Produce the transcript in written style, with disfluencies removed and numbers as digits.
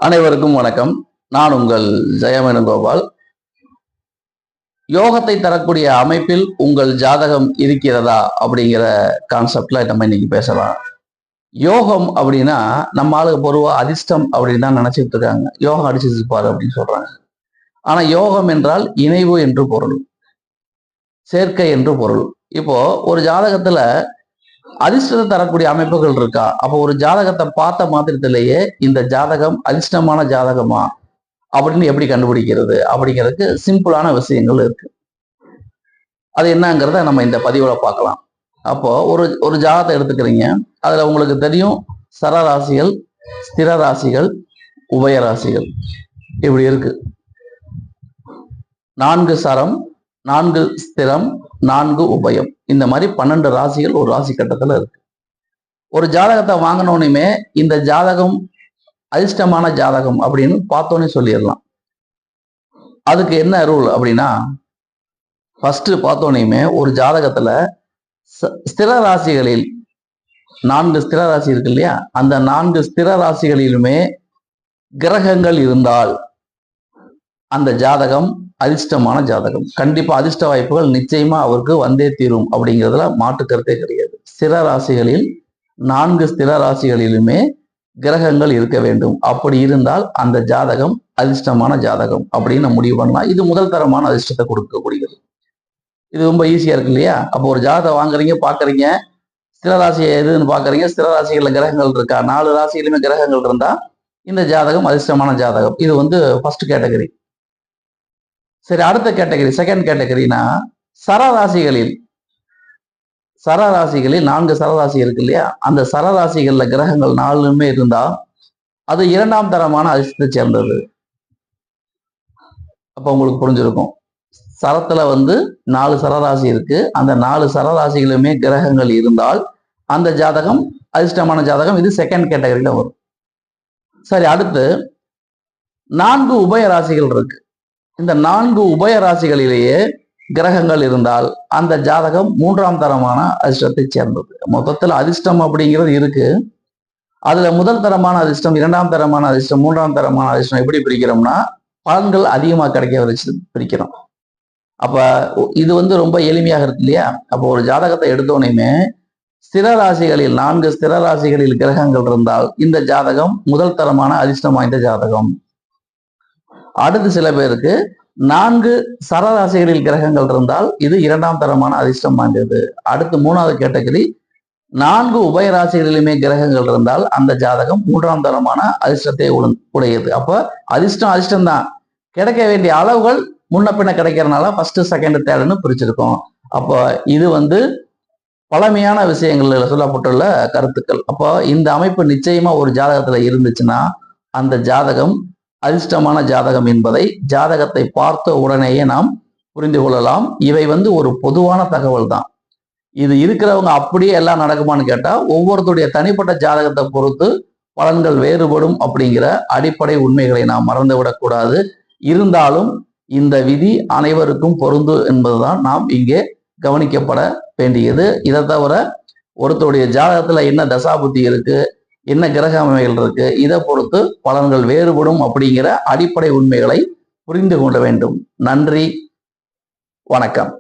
அனைவருக்கும் வணக்கம். நான் உங்கள் ஜெயவேணுகோபால். யோகத்தை தரக்கூடிய அமைப்பில் உங்கள் ஜாதகம் இருக்கிறதா அப்படிங்கிற கான்செப்ட்ல நம்ம இன்னைக்கு பேசலாம். யோகம் அப்படின்னா நம்ம ஆளுக்கு பொதுவா அதிர்ஷ்டம் அப்படின்னு தான் நினைச்சிட்டு இருக்காங்க. யோகம் அடிச்சு பாரு அப்படின்னு சொல்றாங்க. ஆனா யோகம் என்றால் இணைவு என்று பொருள், சேர்க்கை என்று பொருள். இப்போ ஒரு ஜாதகத்துல அதிர்ஷ்டத்தை தரக்கூடிய அமைப்புகள் இருக்கா? அப்போ ஒரு ஜாதகத்தை பார்த்த மாத்திரத்திலேயே இந்த ஜாதகம் அதிர்ஷ்டமான ஜாதகமா அப்படின்னு எப்படி கண்டுபிடிக்கிறது அப்படிங்கிறதுக்கு சிம்பிளான விஷயங்கள் இருக்கு. அது என்னங்கிறத நம்ம இந்த பதிவுல பார்க்கலாம். அப்போ ஒரு ஜாதகத்தை எடுத்துக்கிறீங்க. அதுல உங்களுக்கு தெரியும் சரராசிகள், ஸ்திர ராசிகள், உபயராசிகள் இப்படி இருக்கு. 4 சரம், 4 ஸ்திரம், 4 உபயம், இந்த மாதிரி 12 ராசிகள் ஒரு ராசி கட்டத்துல இருக்கு. ஒரு ஜாதகத்தை வாங்கினோனையுமே இந்த ஜாதகம் அதிர்ஷ்டமான ஜாதகம் அப்படின்னு பார்த்தோன்னே சொல்லிடலாம். அதுக்கு என்ன ரூல் அப்படின்னா, ஃபர்ஸ்ட் பார்த்தோனையுமே ஒரு ஜாதகத்துல ஸ்திர ராசிகளில் 4 ஸ்திர ராசி இருக்கு இல்லையா, அந்த 4 ஸ்திர ராசிகளிலுமே கிரகங்கள் இருந்தால் அந்த ஜாதகம் அதிர்ஷ்டமான ஜாதகம். கண்டிப்பா அதிர்ஷ்ட வாய்ப்புகள் நிச்சயமா அவருக்கு வந்தே தீரும் அப்படிங்கிறதுல மாற்று கருத்தே கிடையாது. ஸ்திர ராசிகளில் 4 ஸ்திர ராசிகளிலுமே கிரகங்கள் இருக்க வேண்டும். அப்படி இருந்தால் அந்த ஜாதகம் அதிர்ஷ்டமான ஜாதகம் அப்படின்னு முடிவு பண்ணலாம். இது முதல் தரமான அதிர்ஷ்டத்தை கொடுக்கக்கூடியது. இது ரொம்ப ஈஸியா இருக்கு இல்லையா? அப்போ ஒரு ஜாதகம் வாங்குறீங்க, பாக்குறீங்க, ஸ்திர ராசி எதுன்னு பாக்குறீங்க, ஸ்திர ராசிகள்ல கிரகங்கள் இருக்கா, 4 ராசியிலுமே கிரகங்கள் இருந்தா இந்த ஜாதகம் அதிர்ஷ்டமான ஜாதகம். இது ஃபர்ஸ்ட் கேட்டகரி. சரி, அடுத்த கேட்டகரி, செகண்ட் கேட்டகரினா சரராசிகளில் 4 சரராசி இருக்கு இல்லையா, அந்த சரராசிகள்ல கிரகங்கள் 4மே இருந்தா அது 2ஆம் தரமான அதிர்ஷ்டத்தை சேர்ந்தது. அப்ப உங்களுக்கு புரிஞ்சிருக்கும். சரத்துல 4 சரராசி இருக்கு. அந்த 4 சரராசிகளுமே கிரகங்கள் இருந்தால் அந்த ஜாதகம் அதிர்ஷ்டமான ஜாதகம். இது செகண்ட் கேட்டகரியில வரும். சரி, அடுத்து 4 உபய ராசிகள் இருக்கு. இந்த 4 உபய ராசிகளிலேயே கிரகங்கள் இருந்தால் அந்த ஜாதகம் 3ஆம் தரமான அதிர்ஷ்டத்தை சேர்ந்தது. மொத்தத்தில் அதிர்ஷ்டம் அப்படிங்கிறது இருக்கு. அதுல முதல் தரமான அதிர்ஷ்டம், 2ஆம் தரமான அதிர்ஷ்டம், 3ஆம் தரமான அதிர்ஷ்டம் எப்படி பிரிக்கிறோம்னா பலன்கள் அதிகமா கிடைக்க வச்சு பிரிக்கிறோம். அப்ப இது ரொம்ப எளிமையாக இருக்கு இல்லையா? அப்போ ஒரு ஜாதகத்தை எடுத்தோனையுமே ஸ்திர ராசிகளில் 4 ஸ்திர ராசிகளில் கிரகங்கள் இருந்தால் இந்த ஜாதகம் முதல் தரமான அதிர்ஷ்டம் வாய்ந்த ஜாதகம். அடுத்து சில பேருக்கு 4 சரராசிகளில் கிரகங்கள் இருந்தால் இது 2ஆம் தரமான அதிர்ஷ்டம் வாய்ந்தது. அடுத்து 3வது கேட்டகரி, 4 உபயராசிகளிலுமே கிரகங்கள் இருந்தால் அந்த ஜாதகம் 3ஆம் தரமான அதிர்ஷ்டத்தை உடையது. அப்ப அதிர்ஷ்டம் தான், கிடைக்க வேண்டிய அளவுகள் முன்ன பின்ன கிடைக்கிறதுனால ஃபர்ஸ்ட் செகண்ட் தேர்டுன்னு பிரிச்சிருக்கோம். அப்போ இது பழமையான விஷயங்கள்ல சொல்லப்பட்டுள்ள கருத்துக்கள். அப்போ இந்த அமைப்பு நிச்சயமா ஒரு ஜாதகத்துல இருந்துச்சுன்னா அந்த ஜாதகம் அதிர்ஷ்டமான ஜாதகம் என்பதை ஜாதகத்தை பார்த்த உடனேயே நாம் புரிந்து கொள்ளலாம். இவை ஒரு பொதுவான தகவல் தான். இது இருக்கிறவங்க அப்படியே எல்லாம் நடக்குமான்னு கேட்டா ஒவ்வொருத்தருடைய தனிப்பட்ட ஜாதகத்தை பொறுத்து பலன்கள் வேறுபடும் அப்படிங்கிற அடிப்படை உண்மைகளை நாம் மறந்துவிடக்கூடாது. இருந்தாலும் இந்த விதி அனைவருக்கும் பொருந்து என்பதுதான் நாம் இங்கே கவனிக்கப்பட வேண்டியது. இதை தவிர ஒருத்தருடைய ஜாதகத்துல என்ன தசாபுத்தி இருக்கு, என்ன கிரக அமைகள் இருக்கு, இதை பொறுத்து பலன்கள் வேறுபடும் அப்படிங்கிற அடிப்படை உண்மைகளை புரிந்து கொள்ள வேண்டும். நன்றி, வணக்கம்.